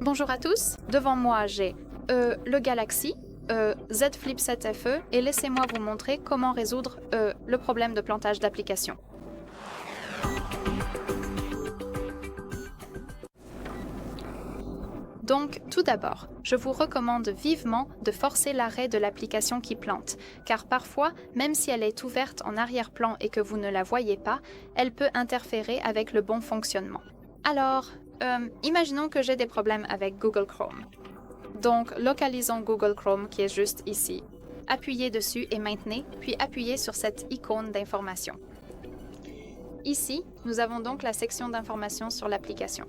Bonjour à tous, devant moi j'ai le Galaxy, Z Flip 7 FE et laissez-moi vous montrer comment résoudre le problème de plantage d'application. Donc, tout d'abord, je vous recommande vivement de forcer l'arrêt de l'application qui plante, car parfois, même si elle est ouverte en arrière-plan et que vous ne la voyez pas, elle peut interférer avec le bon fonctionnement. Alors, imaginons que j'ai des problèmes avec Google Chrome. Donc, localisons Google Chrome qui est juste ici. Appuyez dessus et maintenez, puis appuyez sur cette icône d'information. Ici, nous avons donc la section d'information sur l'application.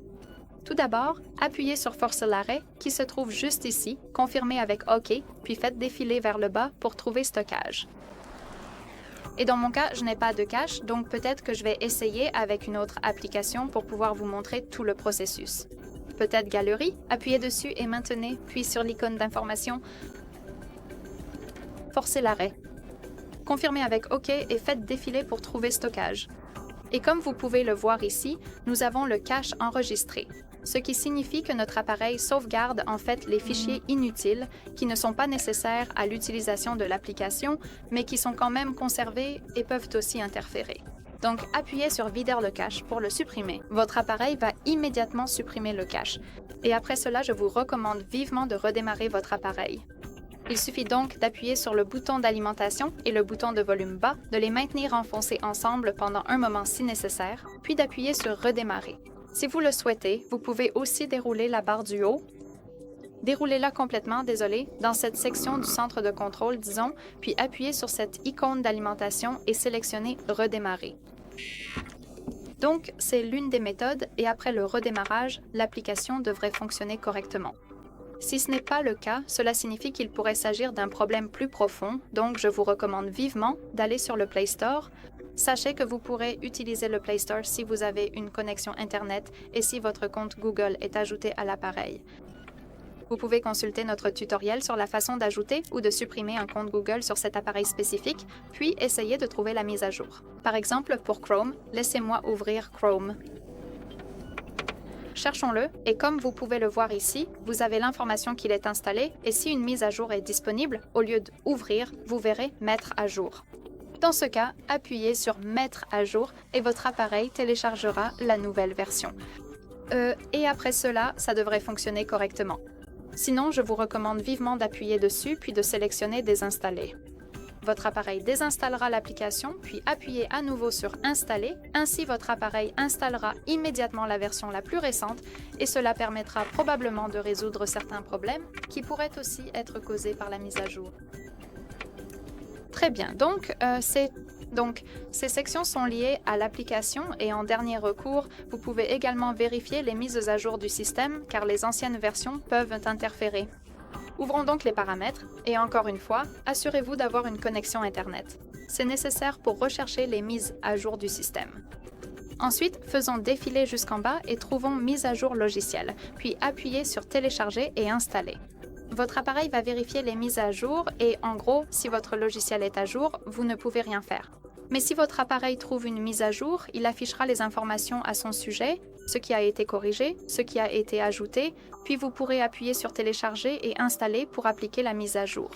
Tout d'abord, appuyez sur Forcer l'arrêt qui se trouve juste ici, confirmez avec OK, puis faites défiler vers le bas pour trouver Stockage. Et dans mon cas, je n'ai pas de cache, donc peut-être que je vais essayer avec une autre application pour pouvoir vous montrer tout le processus. Peut-être Galerie, appuyez dessus et maintenez, puis sur l'icône d'information, forcez l'arrêt. Confirmez avec OK et faites défiler pour trouver Stockage. Et comme vous pouvez le voir ici, nous avons le cache enregistré, ce qui signifie que notre appareil sauvegarde en fait les fichiers inutiles qui ne sont pas nécessaires à l'utilisation de l'application, mais qui sont quand même conservés et peuvent aussi interférer. Donc, appuyez sur Vider le cache pour le supprimer. Votre appareil va immédiatement supprimer le cache. Et après cela, je vous recommande vivement de redémarrer votre appareil. Il suffit donc d'appuyer sur le bouton d'alimentation et le bouton de volume bas, de les maintenir enfoncés ensemble pendant un moment si nécessaire, puis d'appuyer sur Redémarrer. Si vous le souhaitez, vous pouvez aussi dérouler la barre du haut. Déroulez-la complètement, dans cette section du centre de contrôle, disons, puis appuyez sur cette icône d'alimentation et sélectionnez Redémarrer. Donc, c'est l'une des méthodes et après le redémarrage, l'application devrait fonctionner correctement. Si ce n'est pas le cas, cela signifie qu'il pourrait s'agir d'un problème plus profond, donc je vous recommande vivement d'aller sur le Play Store. Sachez que vous pourrez utiliser le Play Store si vous avez une connexion Internet et si votre compte Google est ajouté à l'appareil. Vous pouvez consulter notre tutoriel sur la façon d'ajouter ou de supprimer un compte Google sur cet appareil spécifique, puis essayer de trouver la mise à jour. Par exemple, pour Chrome, laissez-moi ouvrir Chrome. Cherchons-le, et comme vous pouvez le voir ici, vous avez l'information qu'il est installé, et si une mise à jour est disponible, au lieu d'ouvrir, vous verrez Mettre à jour. Dans ce cas, appuyez sur Mettre à jour et votre appareil téléchargera la nouvelle version. Et après cela, ça devrait fonctionner correctement. Sinon, je vous recommande vivement d'appuyer dessus puis de sélectionner Désinstaller. Votre appareil désinstallera l'application, puis appuyez à nouveau sur Installer. Ainsi, votre appareil installera immédiatement la version la plus récente et cela permettra probablement de résoudre certains problèmes qui pourraient aussi être causés par la mise à jour. Très bien, donc ces sections sont liées à l'application et en dernier recours, vous pouvez également vérifier les mises à jour du système car les anciennes versions peuvent interférer. Ouvrons donc les paramètres et encore une fois, assurez-vous d'avoir une connexion Internet. C'est nécessaire pour rechercher les mises à jour du système. Ensuite, faisons défiler jusqu'en bas et trouvons Mise à jour logiciel, puis appuyez sur Télécharger et Installer. Votre appareil va vérifier les mises à jour et en gros, si votre logiciel est à jour, vous ne pouvez rien faire. Mais si votre appareil trouve une mise à jour, il affichera les informations à son sujet, ce qui a été corrigé, ce qui a été ajouté, puis vous pourrez appuyer sur Télécharger et Installer pour appliquer la mise à jour.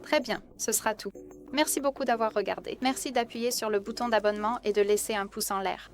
Très bien, ce sera tout. Merci beaucoup d'avoir regardé. Merci d'appuyer sur le bouton d'abonnement et de laisser un pouce en l'air.